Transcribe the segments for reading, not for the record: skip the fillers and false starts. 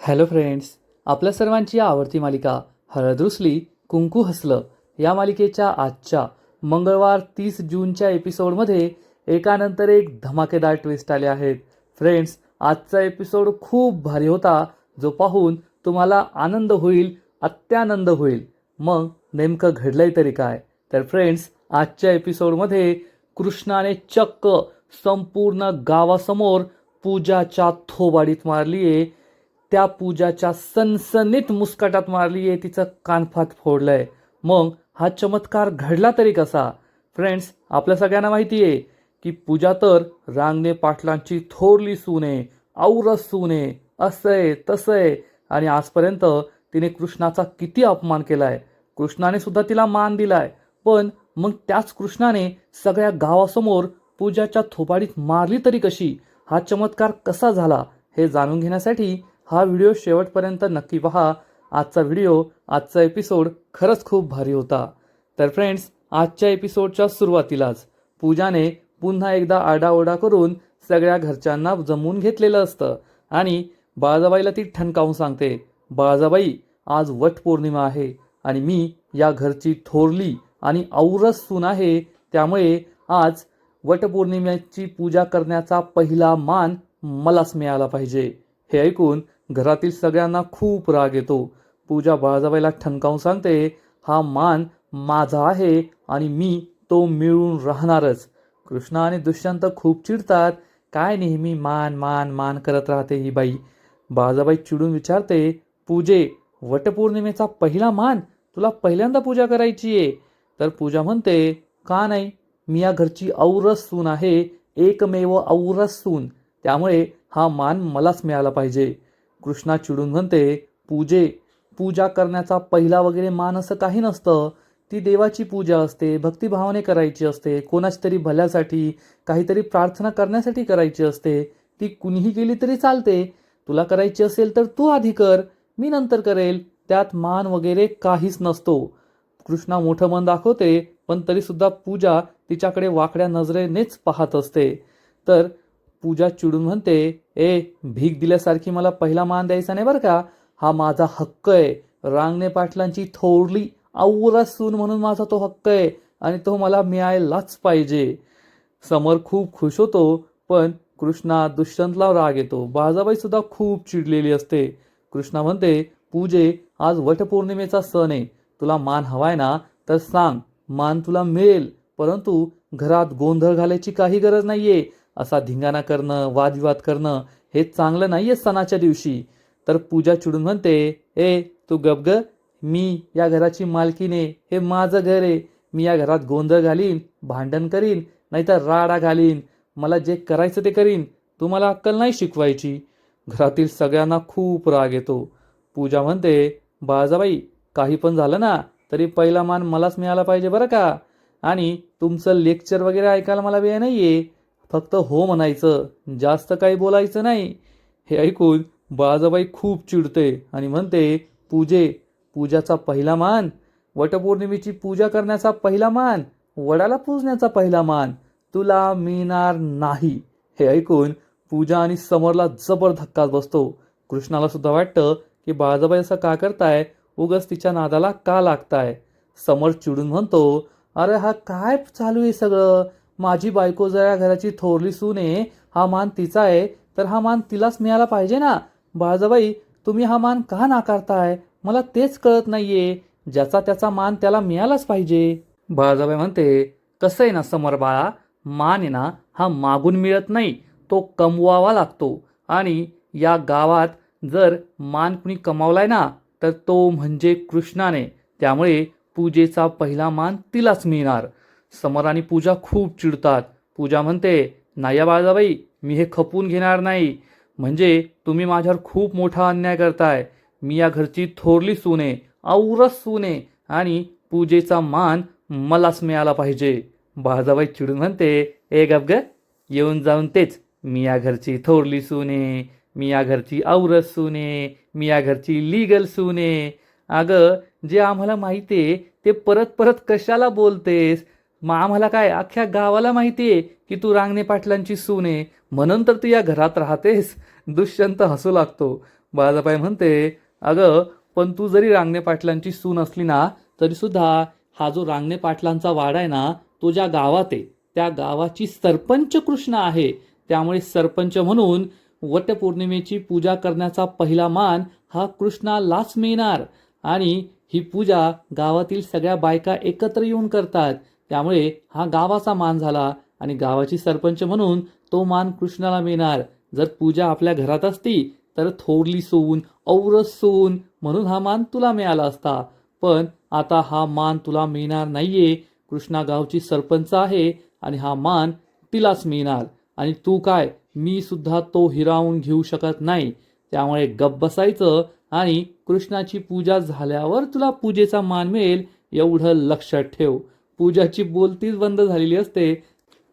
Hello friends, आपल्या सर्वांची आवडती मालिका हळद रुसली कुंकू हसलं या मालिकेच्या आजच्या मंगळवार 30 जूनच्या एपिसोडमध्ये एकानंतर एक धमाकेदार ट्विस्ट आले आहेत. फ्रेंड्स, आजचा एपिसोड खूप भारी होता, जो पाहून तुम्हाला आनंद होईल, अत्यानंद होईल. मग नेमकं घडलंय तरी काय? तर फ्रेंड्स, आजच्या एपिसोडमध्ये कृष्णाने चक्क संपूर्ण गावासमोर पूजाच्या थोबाडीत मारलीये. त्या पूजाच्या सनसनीत मुस्काटात मारलीये, तिचं कानफात फोडलंय. मग हा चमत्कार घडला तरी कसा? फ्रेंड्स, आपल्या सगळ्यांना माहिती आहे की पूजा तर रांगणे पाटलांची थोरली सून आहे, औरस सून आहे, असं आहे तसं आहे. आणि आजपर्यंत तिने कृष्णाचा किती अपमान केलाय. कृष्णाने सुद्धा तिला मान दिलाय, पण मग त्याच कृष्णाने सगळ्या गावासमोर पूजाच्या थोबाडीत मारली तरी कशी? हा चमत्कार कसा झाला हे जाणून घेण्यासाठी हा व्हिडिओ शेवटपर्यंत नक्की पहा. आजचा एपिसोड खरंच खूप भारी होता. तर फ्रेंड्स, आजच्या एपिसोडच्या सुरुवातीलाच पूजाने पुन्हा एकदा आरडाओरडा करून सगळ्या घरच्यांना जमवून घेतलेलं असतं आणि बाळाबाईला ती ठणकावून सांगते, बाळाबाई, आज वटपौर्णिमा आहे आणि मी या घरची थोरली आणि औरस सून आहे, त्यामुळे आज वटपौर्णिमेची पूजा करण्याचा पहिला मान मलाच मिळाला पाहिजे. हे ऐकून घरातील सगळ्यांना खूप राग येतो. पूजा बाळाबाईला ठणकावून सांगते, हा मान माझा आहे आणि मी तो मिळून राहणारच. कृष्णा आणि दुष्यंत खूप चिडतात. काय नेहमी मान मान मान करत राहते ही बाई? बाळाबाई चिडून विचारते, पूजे, वटपौर्णिमेचा पहिला मान तुला पहिल्यांदा पूजा करायची आहे? तर पूजा म्हणते, का नाही, मी या घरची औरस सून आहे, एकमेव औरस सून, त्यामुळे हा मान मलाच मिळाला पाहिजे. कृष्णा चिडून म्हणते, पूजे, पूजा करण्याचा पहिला वगैरे मान असं काही नसतं. ती देवाची पूजा असते, भक्तिभावाने करायची असते, कोणाची तरी भल्यासाठी, काहीतरी प्रार्थना करण्यासाठी करायची असते. ती कुणीही केली तरी चालते. तुला करायची असेल तर तू आधी कर, मी नंतर करेल. त्यात मान वगैरे काहीच नसतो. कृष्णा मोठं मन दाखवते, पण तरीसुद्धा पूजा तिच्याकडे वाकड्या नजरेनेच पाहत असते. तर पूजा चिडून म्हणते, भीक दिल्यासारखी मला पहिला मान द्यायचा नाही बरं का. हा माझा हक्क आहे. रांगणे पाटलांची थोरली औरस सून म्हणून माझा तो हक्क आहे आणि तो मला मिळायलाच पाहिजे. समर खूप खुश होतो, पण कृष्णा दुष्यंतला राग येतो. बाळाबाई सुद्धा खूप चिडलेली असते. कृष्णा म्हणते, पूजे, आज वटपौर्णिमेचा सण आहे, तुला मान हवाय ना तर सांग, मान तुला मिळेल. परंतु घरात गोंधळ घालायची काही गरज नाहीये. असा धिंगाणा करणं, वादविवाद करणं हे चांगलं नाहीये सणाच्या दिवशी. तर पूजा चिडून म्हणते, तू गप ग, मी या घराची मालकीने, हे माझं घर आहे. मी या घरात गोंधळ घालीन, भांडण करीन, नाहीतर राडा घालीन, मला जे करायचं ते करीन. तुम्हाला अक्कल नाही शिकवायची. घरातील सगळ्यांना खूप राग येतो. पूजा म्हणते, बाळाबाई, काही पण झालं ना तरी पहिला मान मलाच मिळाला पाहिजे बरं का. आणि तुमचं लेक्चर वगैरे ऐकायला मला वेळ नाहीये. फक्त हो म्हणायचं, जास्त काही बोलायचं नाही. हे ऐकून बाळाबाई खूप चिडते आणि म्हणते, पूजाचा पहिला मान, वटपौर्णिमेची पूजा करण्याचा पहिला मान, वडाला पूजण्याचा पहिला मान तुला मिळणार नाही. हे ऐकून पूजा आणि समरला जबर धक्काच बसतो. कृष्णाला सुद्धा वाटतं की बाळाबाई असं का करताय, उगाच तिच्या नादाला का लागताय. समर चिडून म्हणतो, अरे हा काय चालू आहे सगळं? माझी बायको जर या घराची थोरली सून आहे, हा मान तिचा आहे, तर हा मान तिलाच मिळाला पाहिजे ना. बाळाबाई, तुम्ही हा मान का नाकारताय? मला तेच कळत नाहीये. ज्याचा त्याचा मान त्याला मिळालाच पाहिजे. बाळाबाई म्हणते, कसं आहे ना समर बाळा, मान आहे ना हा मागून मिळत नाही, तो कमवावा लागतो. आणि या गावात जर मान कुणी कमावलाय ना तर तो म्हणजे कृष्णाने, त्यामुळे पूजेचा पहिला मान तिलाच मिळणार. समर आणि पूजा खूप चिडतात. पूजा म्हणते, नाही बाळाबाई, मी हे खपून घेणार नाही. म्हणजे तुम्ही माझ्यावर खूप मोठा अन्याय करताय. मी या घरची थोरली सून आहे, औरस सून आहे आणि पूजेचा मान मलाच मिळाला पाहिजे. बाळाबाई चिडून म्हणते, गप ग, येऊन जाऊन तेच, मी या घरची थोरली सून आहे, मी या घरची औरस सून आहे, मी या घरची लीगल सून आहे. अगं, जे आम्हाला माहिती आहे ते परत परत कशाला बोलतेस? मग आम्हाला काय, अख्ख्या गावाला माहिती आहे की तू रांगणे पाटलांची सून आहे, म्हणून तर तू या घरात राहतेस. दुष्यंत हसू लागतो. बाळाबाई म्हणते, अगं पण तू जरी रांगणे पाटलांची सून असली ना तरी सुद्धा हा जो रांगणे पाटलांचा वाडा आहे ना तो ज्या गावात आहे त्या गावाची सरपंच कृष्ण आहे. त्यामुळे सरपंच म्हणून वटपौर्णिमेची पूजा करण्याचा पहिला मान हा कृष्णालाच मिळणार. आणि ही पूजा गावातील सगळ्या बायका एकत्र येऊन करतात. त्यामुळे हा गावाचा मान झाला आणि गावाची सरपंच म्हणून तो मान कृष्णाला मिळणार. जर पूजा आपल्या घरात असती तर थोरली सून, औरस सून म्हणून हा मान तुला मिळाला असता. पण आता हा मान तुला मिळणार नाहीये. कृष्णा गावची सरपंच आहे आणि हा मान तिलाच मिळणार. आणि तू काय, मी सुद्धा तो हिरावून घेऊ शकत नाही. त्यामुळे गप्प बसायचं आणि कृष्णाची पूजा झाल्यावर तुला पूजेचा मान मिळेल एवढं लक्षात ठेव. पूजाची बोलतीच बंद झालेली असते.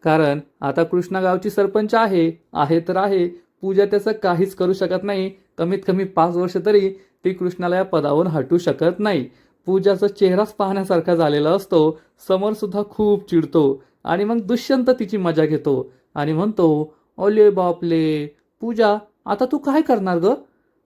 कारण आता कृष्णा गावची सरपंच आहे तर आहे. पूजा त्याचं काहीच करू शकत नाही. कमीत कमी 5 वर्ष तरी ती कृष्णाला या पदावरून हटू शकत नाही. पूजाचा चेहराच पाहण्यासारखा झालेला असतो. समर सुद्धा खूप चिडतो आणि मग दुष्यंत तिची मजा घेतो आणि म्हणतो, ओले बापले पूजा, आता तू काय करणार ग?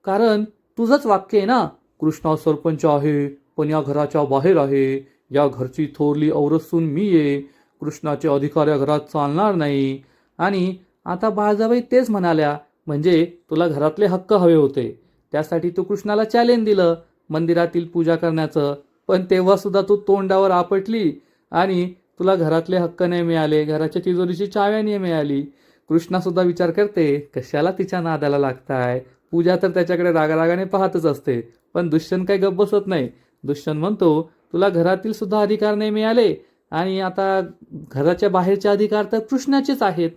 कारण तुझंच वाक्य आहे ना, कृष्णा सरपंच आहे पण या घराच्या बाहेर आहे. या घरची थोरली औरसून मी आहे. कृष्णाचे अधिकार या घरात चालणार नाही. आणि आता बाळजाबाई तेच म्हणाल्या, म्हणजे तुला घरातले हक्क हवे होते. त्यासाठी तू कृष्णाला चॅलेंज दिलं मंदिरातील पूजा करण्याचं. पण तेव्हा सुद्धा तू तोंडावर आपटली आणि तुला घरातले हक्क नाही मिळाले, घराच्या तिजोरीची चाव्या नाही मिळाली. कृष्णा सुद्धा विचार करते, कशाला तिच्या नादाला लागताय. पूजा तर त्याच्याकडे रागारागाने पाहतच असते. पण दुष्यंत काही गप्प बसत नाही. दुष्यंत म्हणतो, तुला घरातील सुद्धा अधिकार नाही मिळाले आणि आता घराच्या बाहेरचे अधिकार तर कृष्णाचेच आहेत.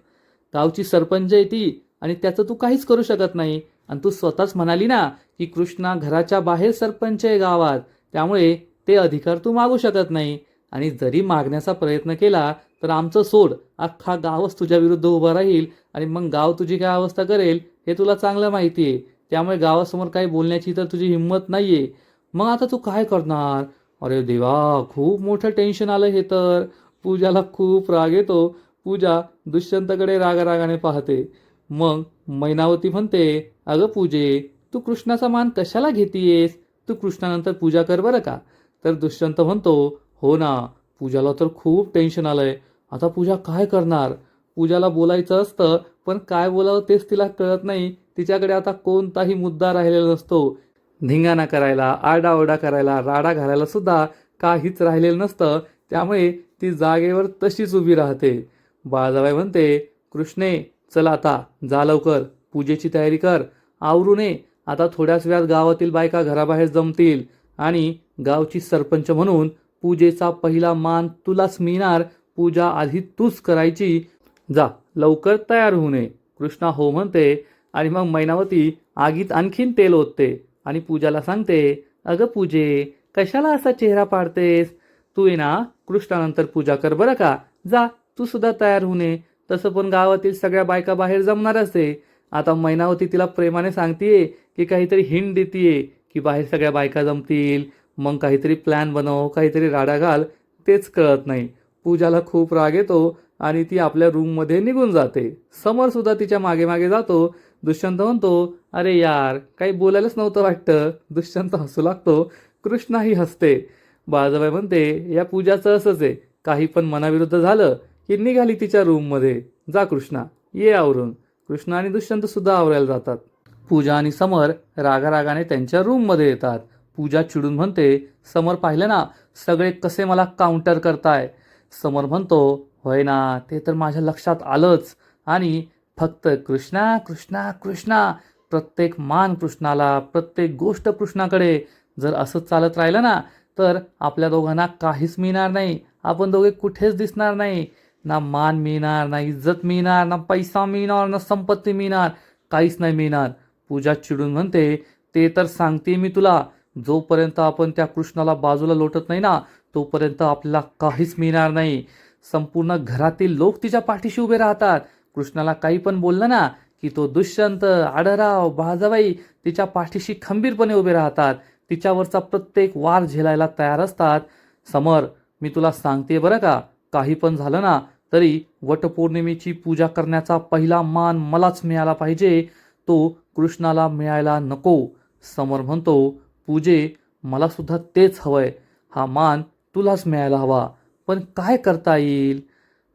गावची सरपंच आहे ती आणि त्याचं तू काहीच करू शकत नाही. आणि तू स्वतःच म्हणाली ना की कृष्णा घराच्या बाहेर सरपंच आहे गावात, त्यामुळे ते अधिकार तू मागू शकत नाही. आणि जरी मागण्याचा प्रयत्न केला तर आमचं सोड, अख्खा गावच तुझ्या विरुद्ध उभं राहील आणि मग गाव तुझी काय अवस्था करेल हे तुला चांगलं माहिती आहे. त्यामुळे गावासमोर काही बोलण्याची तर तुझी हिंमत नाहीये. मग आता तू काय करणार? अरे देवा, खूप मोठं टेन्शन आलं हे तर. पूजाला खूप राग येतो. पूजा दुष्यंतकडे रागारागाने पाहते. मग मैनावती म्हणते, अगं पूजे, तू कृष्णाचा मान कशाला घेतीयेस? तू कृष्णानंतर पूजा कर बरं का. तर दुष्यंत म्हणतो, हो ना, पूजाला तर खूप टेन्शन आलंय. आता पूजा काय करणार? पूजाला बोलायचं असतं पण काय बोलावं तेच तिला कळत नाही. तिच्याकडे आता कोणताही मुद्दा राहिलेला नसतो. धिंगाणा करायला, आरडाओरडा करायला, राडा घालायला सुद्धा काहीच राहिलेलं नसतं. त्यामुळे ती जागेवर तशीच उभी राहते. बाळाबाई म्हणते, कृष्णे, चल आता जा लवकर, पूजेची तयारी कर, आवरू नये. आता थोड्याच वेळात गावातील बायका घराबाहेर जमतील आणि गावची सरपंच म्हणून पूजेचा पहिला मान तुलाच मिळणार. पूजा आधी तूच करायची. जा लवकर तयार होऊ नये. कृष्णा हो म्हणते आणि मग मैनावती आगीत आणखीन तेल ओतते आणि पूजाला सांगते, अगं पूजे, कशाला असा चेहरा पाडतेस? तू आहे ना कृष्णानंतर पूजा कर बरं का. जा, तू सुद्धा तयार होऊ नये. तसं पण गावातील सगळ्या बायका बाहेर जमणारच आहे. आता मैनावती तिला प्रेमाने सांगतीये की काहीतरी हिंट देतीये की बाहेर सगळ्या बायका जमतील, मग काहीतरी प्लॅन बनव, काहीतरी राडा घाल. तेच कळत नाही. पूजाला खूप राग येतो आणि ती आपल्या रूममध्ये निघून जाते. समर सुद्धा तिच्या मागे मागे जातो. दुष्यंत म्हणतो, अरे यार, काही बोलायलाच नव्हतं वाटतं. दुष्यंत हसू लागतो. कृष्णाही हसते. बाळाबाई म्हणते, या पूजाचं असंच आहे, काही पण मनाविरुद्ध झालं की निघाली तिच्या रूममध्ये. जा कृष्णा, ये आवरून. कृष्णा आणि दुष्यंत सुद्धा आवरायला जातात. पूजा आणि समर रागारागाने त्यांच्या रूममध्ये येतात. पूजा चिडून म्हणते, समर पाहिलं ना, सगळे कसे मला काउंटर करताय. समर म्हणतो, होय ना, ते तर माझ्या लक्षात आलंच. आणि फक्त कृष्णा कृष्णा कृष्णा, प्रत्येक मान कृष्णाला, प्रत्येक गोष्ट कृष्णाकडे. जर असंच चालत राहिलं ना तर आपल्या दोघांना काहीच मिळणार नाही. आपण दोघे कुठेच दिसणार नाही. ना मान मिळणार, ना इज्जत मिळणार, ना पैसा मिळणार, ना संपत्ती मिळणार, काहीच नाही मिळणार. पूजा चिडून म्हणते, ते तर सांगते मी तुला, जोपर्यंत आपण त्या कृष्णाला बाजूला लोटत नाही ना तोपर्यंत आपल्याला काहीच मिळणार नाही. संपूर्ण घरातील लोक तिच्या पाठीशी उभे राहतात. कृष्णाला काही पण बोललं ना की तो दुष्यंत, आढराव, बाळाबाई तिच्या पाठीशी खंबीरपणे उभे राहतात. तिच्यावरचा प्रत्येक वार झेलायला तयार असतात. समर, मी तुला सांगते बरं का, काही पण झालं ना तरी वटपौर्णिमेची पूजा करण्याचा पहिला मान मलाच मिळाला पाहिजे. तो कृष्णाला मिळायला नको. समर म्हणतो, पूजे मला सुद्धा तेच हवंय, हा मान तुलाच मिळायला हवा, पण काय करता येईल?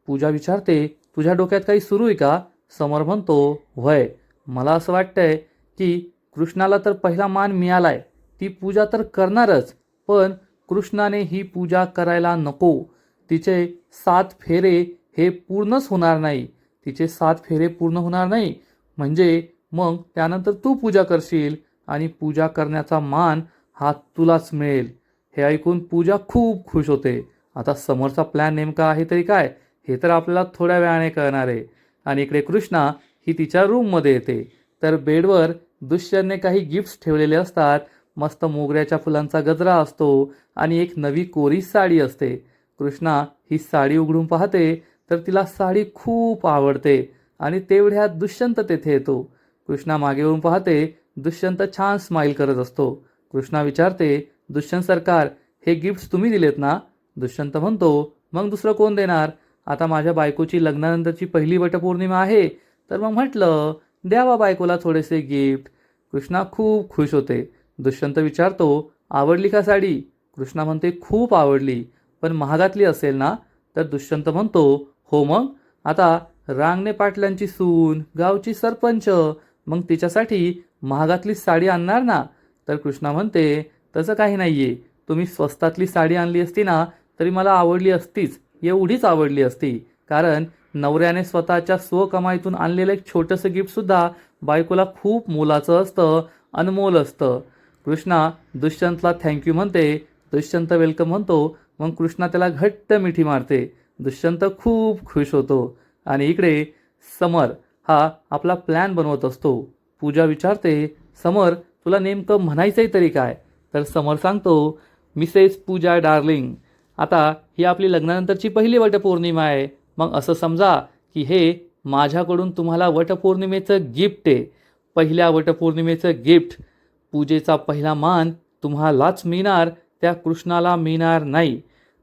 पूजा विचारते, तुझ्या डोक्यात काही सुरू आहे का? समर म्हणतो, होय, मला असं वाटतंय की कृष्णाला तर पहिला मान मिळालाय, ती पूजा तर करणारच, पण कृष्णाने ही पूजा करायला नको. तिचे 7 फेरे हे पूर्णच होणार नाही. तिचे 7 फेरे पूर्ण होणार नाही म्हणजे मग त्यानंतर तू पूजा करशील आणि पूजा करण्याचा मान हा तुलाच मिळेल. हे ऐकून पूजा खूप खुश होते. आता समोरचा प्लॅन नेमका आहे तरी काय, हे तर आपल्याला थोड्या वेळाने कळणार आहे. आणि इकडे कृष्णा ही तिच्या रूममध्ये येते, तर बेडवर दुष्यंतने काही गिफ्ट्स ठेवलेले असतात. मस्त मोगऱ्याच्या फुलांचा गजरा असतो आणि एक नवी कोरी साडी असते. कृष्णा ही साडी उघडून पाहते तर तिला साडी खूप आवडते आणि तेवढ्यात दुष्यंत तेथे येतो. कृष्णा मागे वळून पाहते, दुष्यंत छान स्माईल करत असतो. कृष्णा विचारते, दुष्यंत सरकार, हे गिफ्ट्स तुम्ही दिलेत ना? दुष्यंत म्हणतो, मग दुसरं कोण देणार? आता माझ्या बायकोची लग्नानंतरची पहिली वटपौर्णिमा आहे, तर मग म्हटलं द्यावा बायकोला थोडेसे गिफ्ट. कृष्णा खूप खुश होते. दुष्यंत विचारतो, आवडली का साडी? कृष्णा म्हणते, खूप आवडली, पण महागातली असेल ना? तर दुष्यंत म्हणतो, हो मग, आता रांगणे पाटलांची सून, गावची सरपंच, मग तिच्यासाठी महागातली साडी आणणार ना? तर कृष्णा म्हणते, तसं काही नाहीये, तुम्ही स्वस्तातली साडी आणली असती ना तरी मला आवडली असतीच, एवढीच आवडली असती, कारण नवऱ्याने स्वतःच्या स्वकमाईतून आणलेलं एक छोटंसं गिफ्टसुद्धा बायकोला खूप मोलाचं असतं, अनमोल असतं. कृष्णा दुष्यंतला थँक्यू म्हणते. दुष्यंत वेलकम म्हणतो. मग कृष्णा त्याला घट्ट मिठी मारते. दुष्यंत खूप खुश होतो. आणि इकडे समर हा आपला प्लॅन बनवत असतो. पूजा विचारते, समर तुला नेमकं म्हणायचंय तरी काय? तर समर सांगतो, मिसेस पूजा डार्लिंग, आता ही आपली लग्नानंतरची पहिली वटपौर्णिमा आहे. मग असं समजा की हे माझ्याकडून तुम्हाला वटपौर्णिमेचं गिफ्ट आहे. पहिल्या वटपौर्णिमेचं गिफ्ट. पूजेचा पहिला मान तुम्हालाच मिळणार, त्या कृष्णाला मिळणार नाही.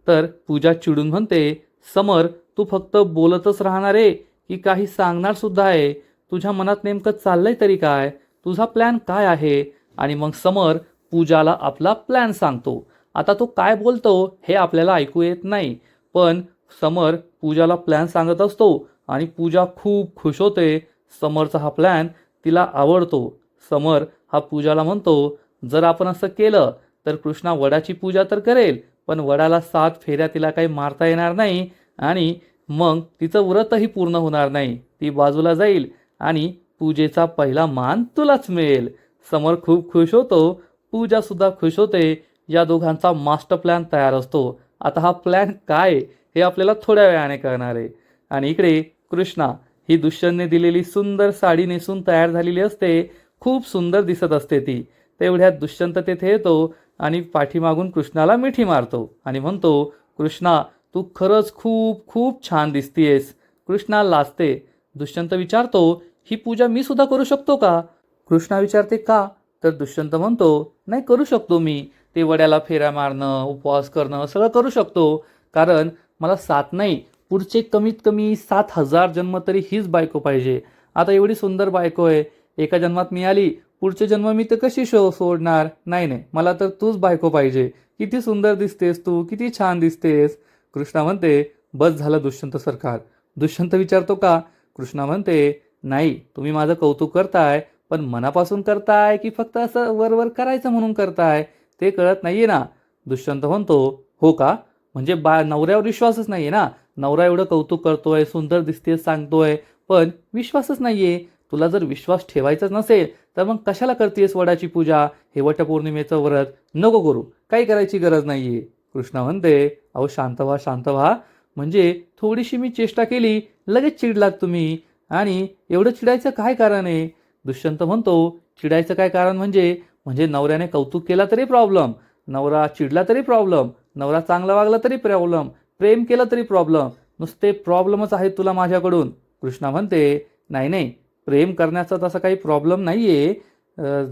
तर पूजा चिडून म्हणते, समर तू फक्त बोलतच राहणार आहे की काही सांगणार सुद्धा आहे? तुझ्या मनात नेमकं चाललंय तरी काय? तुझा प्लॅन काय आहे? आणि मग समर पूजाला आपला प्लॅन सांगतो. आता तो काय बोलतो हे आपल्याला ऐकू येत नाही, पण समर पूजाला प्लॅन सांगत असतो आणि पूजा खूप खुश होते. समरचा हा प्लॅन तिला आवडतो. समर हा पूजाला म्हणतो, जर आपण असं केलं तर कृष्णा वडाची पूजा तर करेल, पण वडाला 7 फेऱ्या तिला काही मारता येणार नाही आणि मग तिचं व्रतही पूर्ण होणार नाही. ती बाजूला जाईल आणि पूजेचा पहिला मान तुलाच मिळेल. समर खूप खुश होतो. पूजा सुद्धा खुश होते. या दोघांचा मास्टर प्लॅन तयार असतो. आता हा प्लॅन काय हे आपल्याला थोड्या वेळाने कळणार आहे. आणि इकडे कृष्णा ही दुष्यंतने दिलेली सुंदर साडी नेसून तयार झालेली असते. खूप सुंदर दिसत असते ती. तेवढ्यात दुष्यंत तेथे येतो आणि पाठीमागून कृष्णाला मिठी मारतो आणि म्हणतो, कृष्णा तू खरंच खूप खूप छान दिसतीयेस. कृष्णा लाजते. दुष्यंत विचारतो, ही पूजा मी सुद्धा करू शकतो का? कृष्णा विचारते, का? तर दुष्यंत म्हणतो, नाही करू शकतो मी. ते वड्याला फेऱ्या मारणं, उपवास करणं सगळं करू शकतो, कारण मला 7 नाही, पुढचे कमीत कमी 7,000 जन्म तरी हीच बायको पाहिजे. आता एवढी सुंदर बायको आहे, एका जन्मात मिळाली, पुढचे जन्म मी तर कशी सोडणार? नाही नाही, मला तर तूच बायको पाहिजे. किती सुंदर दिसतेस तू, किती छान दिसतेस. कृष्णा म्हणते, बस झालं दुष्यंत सरकार. दुष्यंत विचारतो, का? कृष्णा म्हणते, नाही, तुम्ही माझं कौतुक करताय, पण मनापासून करताय की फक्त असं वरवर करायचं म्हणून करताय ते कळत नाहीये ना. दुष्यंत म्हणतो, हो का? म्हणजे नवऱ्यावर विश्वासच नाहीये ना? नवरा एवढं कौतुक करतोय, सुंदर दिसते सांगतोय, पण विश्वासच नाहीये. तुला जर विश्वास ठेवायचाच नसेल तर मग कशाला करतेस वडाची पूजा, हे वटपौर्णिमेचं व्रत नको करू, काही करायची गरज नाहीये. कृष्णा म्हणते, अहो शांत व्हा, शांत व्हा. म्हणजे थोडीशी मी चेष्टा केली, लगेच चिडलात तुम्ही, आणि एवढं चिडायचं काय कारण आहे? दुष्यंत म्हणतो, चिडायचं काय कारण म्हणजे नवऱ्याने कौतुक केला तरी प्रॉब्लेम, नवरा चिडला तरी प्रॉब्लेम, नवरा चांगला वागला तरी प्रॉब्लेम, प्रेम केलं तरी प्रॉब्लेम, नुसते प्रॉब्लेमच आहेत तुला माझ्याकडून. कृष्णा म्हणते, नाही नाही, प्रेम करण्याचा तसा काही प्रॉब्लेम नाहीये,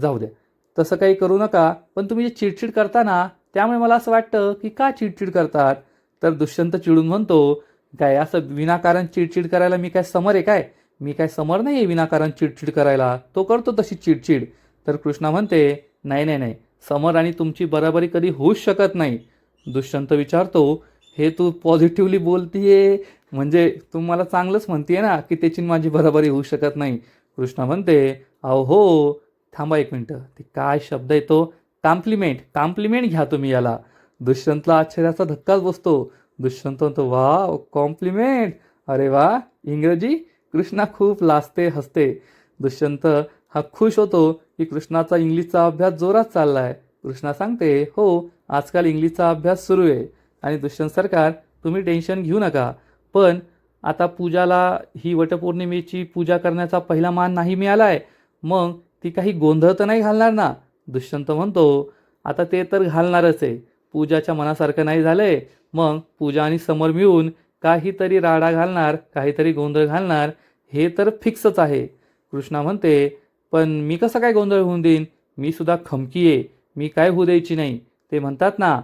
जाऊ द्या, तसं काही करू नका. पण तुम्ही जे चिडचिड करता ना, त्यामुळे मला असं वाटतं की का चिडचिड करतात. तर दुष्यंत चिडून म्हणतो, काय असं विनाकारण चिडचिड करायला मी काय समर आहे काय? मी काय समर नाही आहे विनाकारण चिडचिड करायला, तो करतो तशी चिडचिड. तर कृष्णा म्हणते, नाही नाही नाही, समर आणि तुमची बराबरी कधी होऊच शकत नाही. दुष्यंत विचारतो, हे तू पॉझिटिव्हली बोलतीये म्हणजे तू मला चांगलंच म्हणतीये ना की त्याची आणि माझी बराबरी होऊ शकत नाही. कृष्णा म्हणते, अहो हो, थांबा एक मिनटं, ते काय शब्द आहे तो, कॉम्प्लिमेंट, कॉम्प्लिमेंट घ्या तुम्ही याला. दुष्यंतला आश्चर्याचा धक्काच बसतो. दुष्यंत म्हणतो, वा कॉम्प्लिमेंट, अरे वा, इंग्रजी. कृष्णा खूप लाजते, हसते. दुष्यंत हा खुश होतो की कृष्णाचा इंग्लिशचा अभ्यास जोरात चाललाय. कृष्णा सांगते, हो, आजकाल इंग्लिशचा अभ्यास सुरू आहे. आणि दुष्यंत सरकार, तुम्ही टेन्शन घेऊ नका, पण आता पूजाला ही वटपौर्णिमेची पूजा करण्याचा पहिला मान नाही मिळाला आहे, मग ती काही गोंधळ तर नाही घालणार ना. दुष्यंत म्हणतो, आता ते तर घालणारच आहे. पूजाच्या मनासारखं नाही झालंय, मग पूजा आणि समर मिळून काहीतरी राडा घालणार, काहीतरी गोंधळ घालणार, हे तर फिक्सच आहे. कृष्णा म्हणते, पण मी कसं काय गोंधळ होऊन देईन, मी सुद्धा खमकी आहे, मी काय होऊ द्यायची नाही. ते म्हणतात ना,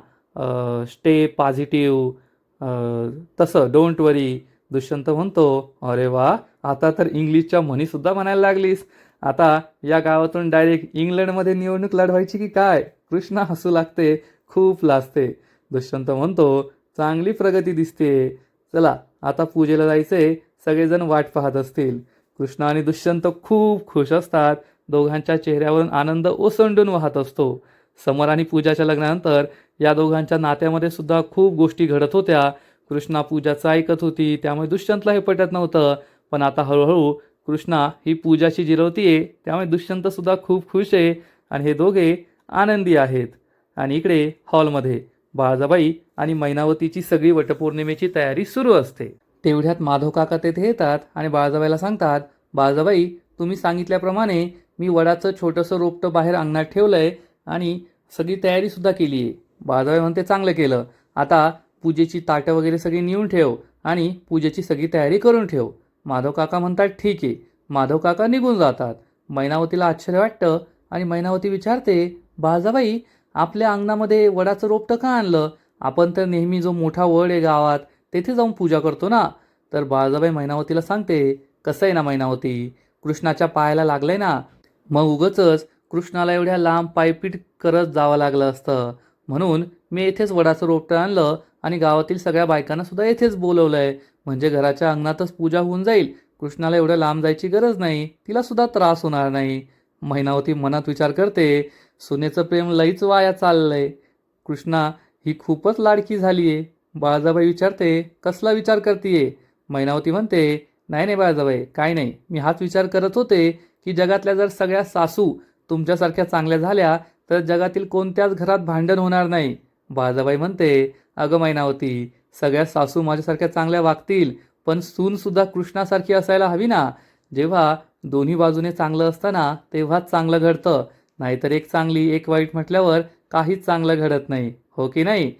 स्टे पॉझिटिव्ह, तसं डोंट वरी. दुष्यंत म्हणतो, अरे वा, आता तर इंग्लिशच्या म्हणीसुद्धा म्हणायला लागलीस. आता या गावातून डायरेक्ट इंग्लंडमध्ये निवडणूक लढवायची की काय. कृष्णा हसू लागते, खूप लाजते. दुष्यंत म्हणतो, चांगली प्रगती दिसते, चला आता पूजेला जायचे. सगळेजण वाट पाहत असतील. कृष्णा आणि दुष्यंत खूप खुश असतात. दोघांच्या चेहऱ्यावरून आनंद ओसंडून वाहत असतो. समर आणि पूजाच्या लग्नानंतर या दोघांच्या नात्यामध्ये सुद्धा खूप गोष्टी घडत होत्या. कृष्णा पूजाचं ऐकत होती, त्यामुळे दुष्यंतला हे पटत नव्हतं. पण आता हळूहळू कृष्णा ही पूजाची जिरवतीये, त्यामुळे दुष्यंत सुद्धा खूप खुश आहे आणि हे दोघे आनंदी आहेत. आणि इकडे हॉलमध्ये बाळजाबाई आणि मैनावतीची सगळी वटपौर्णिमेची तयारी सुरू असते. तेवढ्यात माधव काका तेथे येतात आणि बाळजाबाईला सांगतात, बाळजाबाई, तुम्ही सांगितल्याप्रमाणे मी वडाचं छोटंसं रोपटं बाहेर अंगणात ठेवलंय आणि सगळी तयारीसुद्धा केली आहे. बाळजाबाई म्हणते, चांगलं केलं, आता पूजेची ताटं वगैरे सगळी नेऊन ठेव आणि पूजेची सगळी तयारी करून ठेव. माधव काका म्हणतात, ठीक आहे. माधव काका निघून जातात. मैनावतीला आश्चर्य वाटतं आणि मैनावती विचारते, बाळजाबाई, आपल्या अंगणामध्ये वडाचं रोपटं का आणलं? आपण तर नेहमी जो मोठा वड आहे गावात तेथे जाऊन पूजा करतो ना. तर बाळजाबाई मैनावतीला सांगते, कसं आहे ना मैनावती, कृष्णाच्या पायाला लागलंय ना, मग उगचच कृष्णाला एवढ्या लांब पायपीट करत जावं लागलं असतं, म्हणून मी येथेच वडाचं रोपटं आणलं आणि गावातील सगळ्या बायकांना सुद्धा येथेच बोलवलंय, म्हणजे घराच्या अंगणातच पूजा होऊन जाईल. कृष्णाला एवढं लांब जायची गरज नाही, तिला सुद्धा त्रास होणार नाही. मैनावती मनात विचार करते, सुनेचं प्रेम लईच वाया चाललंय, कृष्णा ही खूपच लाडकी झालीये. बाळजाबाई विचारते, कसला विचार करतीये? मैनावती म्हणते, नाही नाही बाळजाबाई, काय नाही, मी हाच विचार करत होते की जगातल्या जर सगळ्या सासू तुमच्यासारख्या चांगल्या झाल्या तर जगातील कोणत्याच घरात भांडण होणार नाही. बाळजाबाई म्हणते, अगं मैनावती, सगळ्या सासू माझ्यासारख्या चांगल्या वागतील, पण सूनसुद्धा कृष्णासारखी असायला हवी ना. जेव्हा दोन्ही बाजूने चांगलं असताना तेव्हाच चांगलं घडतं, नाहीतर एक चांगली एक वाईट म्हटल्यावर काहीच चांगलं घडत नाही, हो की नाही.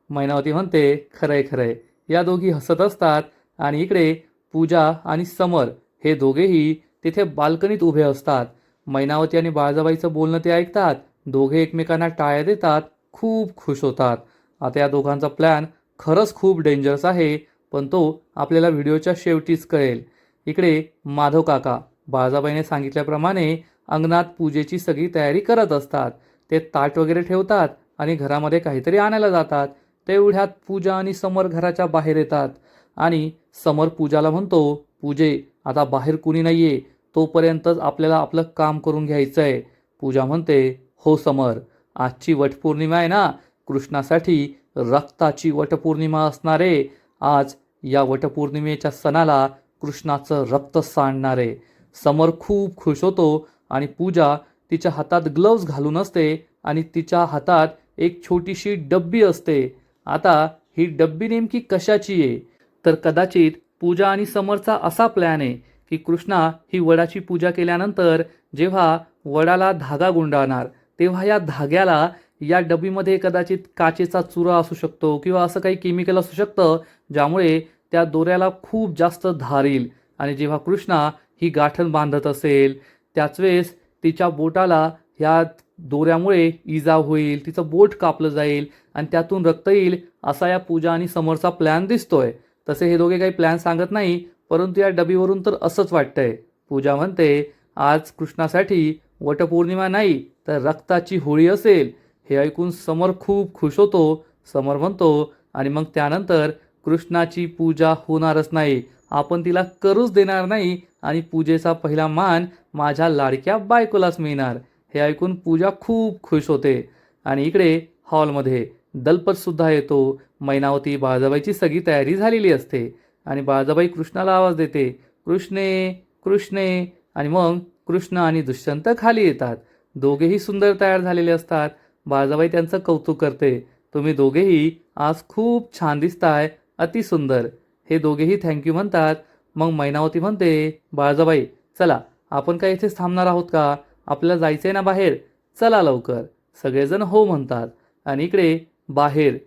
मैनावती म्हणते, खरंय खरंय. या दोघी हसत असतात आणि इकडे पूजा आणि समर हे दोघेही तिथे बाल्कनीत उभे असतात. मैनावती आणि बाळजाबाईचं बोलणं ते ऐकतात. दोघे एकमेकांना टाळ्या देतात, खूप खुश होतात. आता या दोघांचा प्लॅन खरंच खूप डेंजरस आहे, पण तो आपल्याला व्हिडिओच्या शेवटीच कळेल. इकडे माधव काका बाळजाबाईने सांगितल्याप्रमाणे अंगणात पूजेची सगळी तयारी करत असतात. ते ताट वगैरे ठेवतात आणि घरामध्ये काहीतरी आणायला जातात. तेवढ्यात पूजा आणि समर घराच्या बाहेर येतात आणि समर पूजाला म्हणतो, पूजे, आता बाहेर कुणी नाहीये, तोपर्यंतच आपल्याला आपलं काम करून घ्यायचं आहे. पूजा म्हणते, हो समर, आजची वटपौर्णिमा आहे ना, कृष्णासाठी रक्ताची वटपौर्णिमा असणार आहे. आज या वटपौर्णिमेच्या सणाला कृष्णाचं रक्त सांडणार आहे. समर खूप खुश होतो आणि पूजा तिच्या हातात ग्लव्ज घालून असते आणि तिच्या हातात एक छोटीशी डब्बी असते. आता ही डब्बी नेमकी कशाची आहे? तर कदाचित पूजा आणि समरचा असा प्लॅन आहे की कृष्णा ही वडाची पूजा केल्यानंतर जेव्हा वडाला धागा गुंडाळणार तेव्हा या धाग्याला या डब्बीमध्ये कदाचित काचेचा चुरा असू शकतो किंवा असं काही केमिकल असू शकतं, ज्यामुळे त्या दोऱ्याला खूप जास्त धार येईल आणि जेव्हा कृष्णा ही गाठण बांधत असेल त्याच वेळेस तिच्या बोटाला ह्या दोऱ्यामुळे इजा होईल, तिचं बोट कापलं जाईल आणि त्यातून रक्त येईल, असा या पूजा आणि समोरचा प्लॅन दिसतोय. तसे हे दोघे काही प्लॅन सांगत नाही, परंतु या डबीवरून तर असंच वाटतंय. पूजा म्हणते, आज कृष्णासाठी वटपौर्णिमा नाही तर रक्ताची होळी असेल. हे ऐकून समर खूप खुश होतो. समर म्हणतो, आणि मग त्यानंतर कृष्णाची पूजा होणारच नाही, आपण तिला करूच देणार नाही आणि पूजेचा पहिला मान माझ्या लाडक्या बायकोलाच मिळणार. हे ऐकून पूजा खूप खुश होते. आणि इकडे हॉलमध्ये दलपत सुद्धा येतो. मैनावती बाळजाबाईची सगळी तयारी झालेली असते आणि बाळजाबाई कृष्णाला आवाज देते, कृष्णे कृष्णे. आणि मग कृष्ण आणि दुष्यंत खाली येतात. दोघेही सुंदर तयार झालेले असतात. बाळजाबाई त्यांचं कौतुक करते, तुम्ही दोघेही आज खूप छान दिसताय, अतिसुंदर. हे दोघेही थँक्यू म्हणतात. मग मैनावती म्हणते, बाळजाबाई चला, आपण काय इथेच थांबणार आहोत का? आपल्याला जायचंय ना बाहेर, चला लवकर. सगळेजण हो म्हणतात. आणि इकडे बाहेर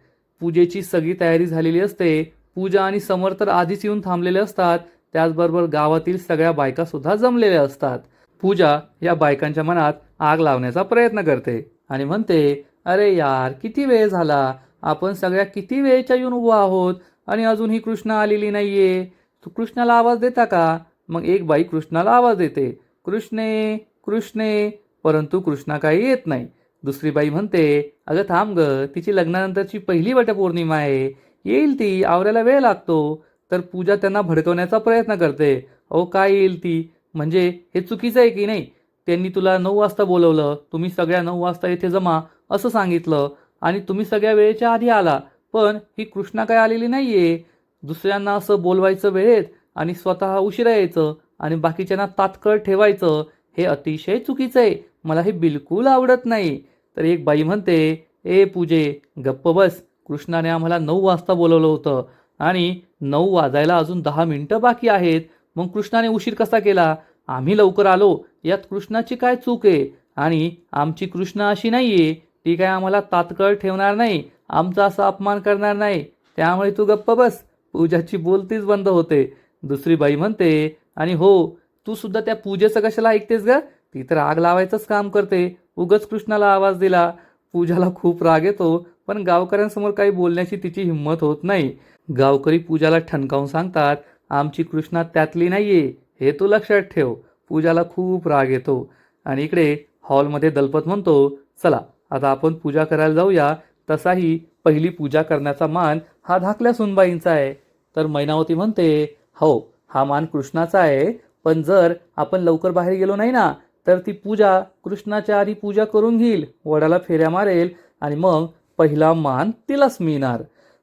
पूजेची सगळी तयारी झालेली असते. पूजा आणि समर तर आधीच येऊन थांबलेले असतात. त्याचबरोबर गावातील सगळ्या बायका सुद्धा जमलेल्या असतात. पूजा या बायकांच्या मनात आग लावण्याचा प्रयत्न करते आणि म्हणते, अरे यार, किती वेळ झाला, आपण सगळ्या किती वेळच्या येऊन उभा आहोत आणि अजूनही कृष्ण आलेली नाहीये. तू कृष्णाला आवाज देता का? मग एक बाई कृष्णाला आवाज देते, कृष्णे कृष्णे. परंतु कृष्णा काही येत नाही. दुसरी बाई म्हणते, अगं थांब ग, तिची लग्नानंतरची पहिली वटपौर्णिमा आहे, येईल ती, आवरायला वेळ लागतो. तर पूजा त्यांना भडकवण्याचा प्रयत्न करते, अहो काय येईल ती, म्हणजे हे चुकीचं आहे की नाही? त्यांनी तुला 9 वाजता बोलवलं, तुम्ही सगळ्या 9 वाजता इथे जमा असं सांगितलं आणि तुम्ही सगळ्या वेळेच्या आधी आला, पण ही कृष्णा काय आलेली नाहीये. दुसऱ्यांना असं बोलवायचं वेळेत आणि स्वतः उशिरा यायचं आणि बाकीच्यांना तात्काळ ठेवायचं, हे अतिशय चुकीचं आहे, मला हे बिलकुल आवडत नाही. तर एक बाई म्हणते, ए पूजे, गप्प बस, कृष्णाने आम्हाला 9 वाजता बोलवलं होतं आणि 9 वाजायला अजून 10 मिनिटं बाकी आहेत, मग कृष्णाने उशीर कसा केला? आम्ही लवकर आलो, यात कृष्णाची काय चूक आहे? आणि आमची कृष्ण अशी नाहीये, ती काय आम्हाला तात्काळ ठेवणार नाही, आमचा असा अपमान करणार नाही, त्यामुळे तू गप्प बस. पूजाची बोलतीच बंद होते. दुसरी बाई म्हणते, आणि हो, तू सुद्धा त्या पूजेचं कशाला ऐकतेस ग? ती तर आग लावायचंच काम करते, उगच कृष्णाला आवाज दिला. पूजाला खूप राग येतो, पण गावकऱ्यांसमोर काही बोलण्याची तिची हिंमत होत नाही. गावकरी पूजाला ठणकावून सांगतात, आमची कृष्णा त्यातली नाहीये, हे तू लक्षात ठेव. पूजाला खूप राग येतो. आणि इकडे हॉलमध्ये दलपत म्हणतो, चला आता आपण पूजा करायला जाऊया. तसाही पहिली पूजा करण्याचा मान हा धाकल्या सुनबाईंचा आहे. तर मैनावती म्हणते, हो, हा मान कृष्णाचा आहे, पण जर आपण लवकर बाहेर गेलो नाही ना, तर ती पूजा कृष्णाच्या आधी पूजा करून घेईल, वडाला फेऱ्या मारेल आणि मग पहिला मान तिलाच मिळणार.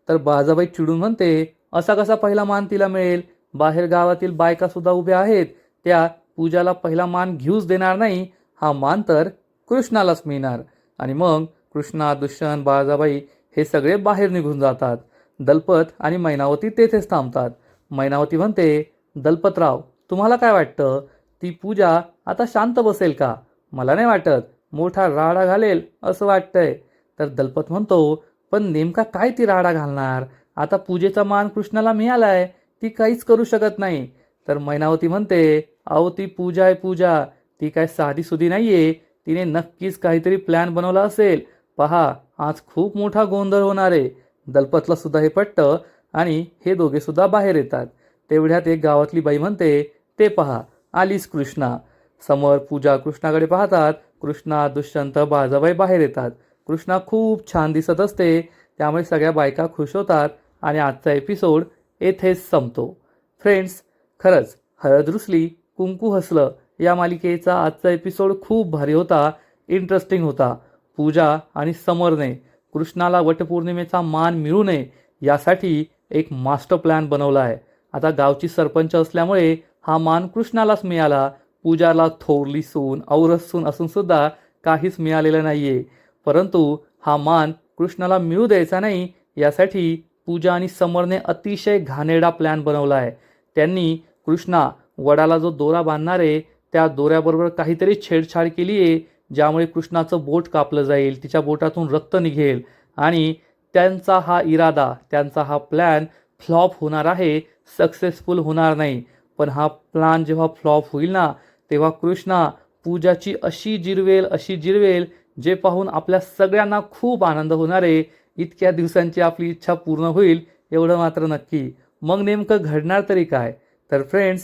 तर बाळजाबाई चिडून म्हणते, असा कसा पहिला मान तिला मिळेल? बाहेर गावातील बायका सुद्धा उभ्या आहेत, त्या पूजाला पहिला मान घेऊच देणार नाही, हा मान तर कृष्णालाच मिळणार. आणि मग कृष्णा, दुष्यंत, बाळजाबाई हे सगळे बाहेर निघून जातात. दलपत आणि मैनावती तेथेच थांबतात. मैनावती म्हणते, दलपतराव, तुम्हाला काय वाटतं, ती पूजा आता शांत बसेल का? मला नाही वाटत, मोठा राडा घालेल असं वाटतंय. तर दलपत म्हणतो, पण नेमका काय ती राडा घालणार? आता पूजेचा मान कृष्णाला मिळालाय, ती काहीच करू शकत नाही. तर मैनावती म्हणते, अहो ती पूजा आहे पूजा, ती काय साधी सुधी नाहीये, तिने नक्कीच काहीतरी प्लॅन बनवला असेल. पहा, आज खूप मोठा गोंधळ होणार आहे. दलपतला सुद्धा हे पटतं आणि हे दोघे सुद्धा बाहेर येतात. तेवढ्यात एक गावातली बाई म्हणते, ते पहा, आलीच कृष्णा. समोर पूजा कृष्णाकडे पाहतात. कृष्णा, दुष्यंत, बाळजाबाई बाहेर येतात. कृष्णा खूप छान दिसत असते, त्यामुळे सगळ्या बायका खुश होतात आणि आजचा एपिसोड येथेच संपतो. फ्रेंड्स, खरंच हळद रुसली कुंकू हसलं या मालिकेचा आजचा एपिसोड खूप भारी होता, इंटरेस्टिंग होता. पूजा आणि समरने कृष्णाला वटपौर्णिमेचा मान मिळू नये यासाठी एक मास्टर प्लॅन बनवला आहे. आता गावची सरपंच असल्यामुळे हा मान कृष्णालाच मिळाला. पूजाला थोरली सून, औरस सून असून सुद्धा काहीच मिळालेलं नाहीये. परंतु हा मान कृष्णाला मिळू द्यायचा नाही यासाठी पूजा आणि समरने अतिशय घाणेरडा प्लॅन बनवला आहे. त्यांनी कृष्णा वडाला जो दोरा बांधणार आहे त्या दोऱ्याबरोबर काहीतरी छेडछाड केली आहे, ज्यामुळे कृष्णाचं बोट कापलं जाईल, तिच्या बोटातून रक्त निघेल आणि त्यांचा हा इरादा, त्यांचा हा प्लॅन फ्लॉप होणार आहे, सक्सेसफुल होणार नाही. पण हा प्लॅन जेव्हा फ्लॉप होईल ना, तेव्हा कृष्णा पूजाची अशी जिरवेल जे पाहून आपल्या सगळ्यांना खूप आनंद होणार आहे. इतक्या दिवसांची आपली इच्छा पूर्ण होईल एवढं मात्र नक्की. मग नेमकं घडणार तरी काय? तर फ्रेंड्स,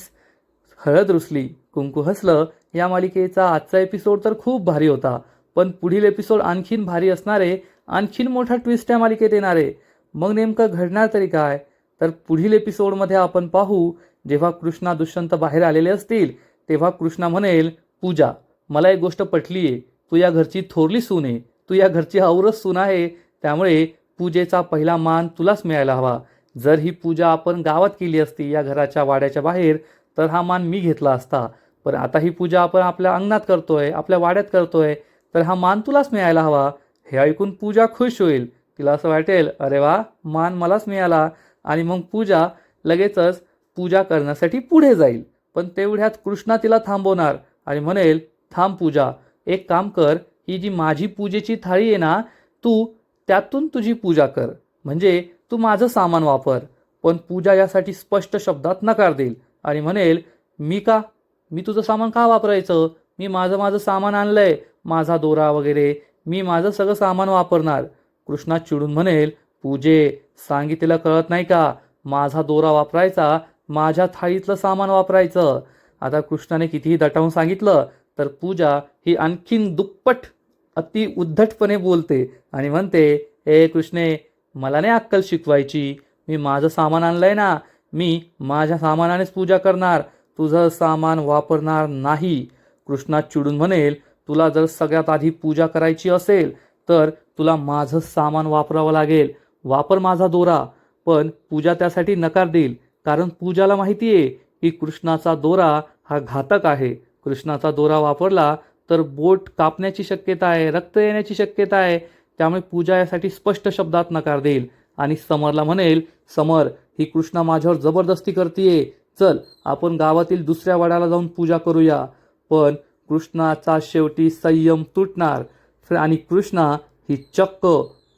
हळद रुसली कुंकू हसलं या मालिकेचा आजचा एपिसोड तर खूप भारी होता, पण पुढील एपिसोड आणखीन भारी असणारे, आणखीन मोठा ट्विस्ट या मालिकेत येणारे. मग नेमकं घडणार तरी काय? तर पुढील एपिसोडमध्ये आपण पाहू. जेव्हा कृष्णा दुष्यंत बाहेर आलेले असतील तेव्हा कृष्णा म्हणेल, पूजा, मला एक गोष्ट पटली आहे, तू या घरची थोरली सून आहे, तू या घरची औरस सून आहे, त्यामुळे पूजेचा पहिला मान तुलाच मिळायला हवा. जर ही पूजा आपण गावात केली असती या घराच्या वाड्याच्या बाहेर तर हा मान मी घेतला असता, पण आता ही पूजा आपण आपल्या अंगणात करतोय, आपल्या वाड्यात करतोय, तर हा मान तुलाच मिळायला हवा. हे ऐकून पूजा खुश होईल. तिला असं वाटेल, अरे वा, मान मलाच मिळाला. आणि मग पूजा लगेचच पूजा करण्यासाठी पुढे जाईल. पण तेवढ्यात कृष्णा तिला थांबवणार आणि म्हणेल, थांब पूजा, एक काम कर, ही जी माझी पूजेची थाळी आहे ना, तू त्यातून तुझी पूजा कर, म्हणजे तू माझं सामान वापर. पण पूजा यासाठी स्पष्ट शब्दात नकार देईल आणि म्हणेल, मी तुझं सामान का वापरायचं? मी माझं माझं सामान आणलंय, माझा दोरा वगैरे, मी माझं सगळं सामान वापरणार. कृष्णा चिडून म्हणेल, पूजे, सांगितलेलं कळत नाही का? माझा दोरा वापरायचा, माझ्या थाळीतलं सामान वापरायचं. आता कृष्णाने कितीही दटावून सांगितलं तर पूजा ही आणखीन दुप्पट अति उद्धटपणे बोलते आणि म्हणते, ए कृष्णे, मला नाही अक्कल शिकवायची, मी माझं सामान आणलंय ना, मी माझ्या सामानानेच पूजा करणार, तुझं सामान वापरणार नाही. कृष्णा चिडून म्हणेल, तुला जर सगळ्यात आधी पूजा करायची असेल तर तुला माझं सामान वापरावं लागेल, वापर माझा दोरा. पण पूजा त्यासाठी नकार देईल, कारण पूजाला माहिती आहे की कृष्णाचा दोरा हा घातक आहे. कृष्णाचा दोरा वापरला तर बोट कापण्याची शक्यता आहे, रक्त येण्याची शक्यता आहे. त्यामुळे पूजा यासाठी स्पष्ट शब्दात नकार देईल आणि समरला म्हणेल, समर, ही कृष्णा माझ्यावर जबरदस्ती करतीये, चल आपण गावातील दुसऱ्या वाड्याला जाऊन पूजा करूया. पण कृष्णाचा शेवटी संयम तुटणार आणि कृष्णा ही चक्क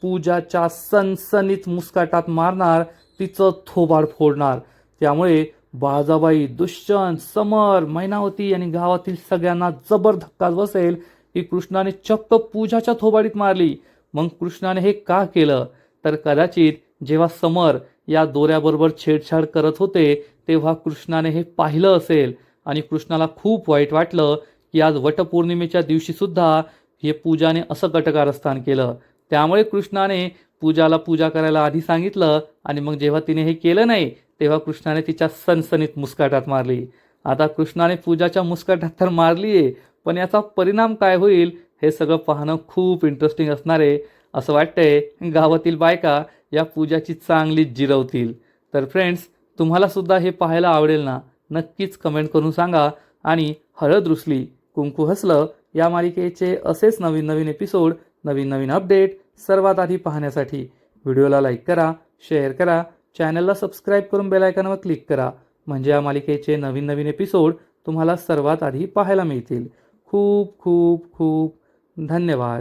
पूजाच्या सणसणीत मुस्काटात मारणार, तिचं थोबाड फोडणार. त्यामुळे बाळजाबाई, दुष्यंत, समर, मैनावती आणि गावातील सगळ्यांना जबर धक्का बसेल की कृष्णाने चक्क पूजाच्या थोबाडीत मारली. मग कृष्णाने हे का केलं? तर कदाचित जेव्हा समर या दोऱ्याबरोबर छेडछाड करत होते तेव्हा कृष्णाने हे पाहिलं असेल आणि कृष्णाला खूप वाईट वाटलं की आज वटपौर्णिमेच्या दिवशी सुद्धा हे पूजाने असं कटकारस्थान केलं. त्यामुळे कृष्णाने पूजाला पूजा करायला आधी सांगितलं आणि मग जेव्हा तिने हे केलं नाही तेव्हा कृष्णाने तिच्या सणसणीत मुस्काटात मारली. आता कृष्णाने पूजाच्या मुस्काटात तर मारली आहे, पण याचा परिणाम काय होईल हे सगळं पाहणं खूप इंटरेस्टिंग असणार आहे. असं वाटतंय गावातील बायका या पूजाची चांगलीच जिरवतील. तर फ्रेंड्स, तुम्हाला सुद्धा हे पाहायला आवडेल ना? नक्कीच कमेंट करून सांगा. आणि हळद रुसली कुंकू हसलं या मालिकेचे असेच नवीन नवीन एपिसोड, नवीन नवीन अपडेट सर्वात आधी पाहण्यासाठी व्हिडिओला लाईक करा, शेअर करा, चॅनलला सबस्क्राईब करून बेल आयकॉनवर क्लिक करा, म्हणजे या मालिकेचे नवीन नवीन एपिसोड तुम्हाला सर्वात आधी पाहायला मिळतील. खूप खूप खूप धन्यवाद.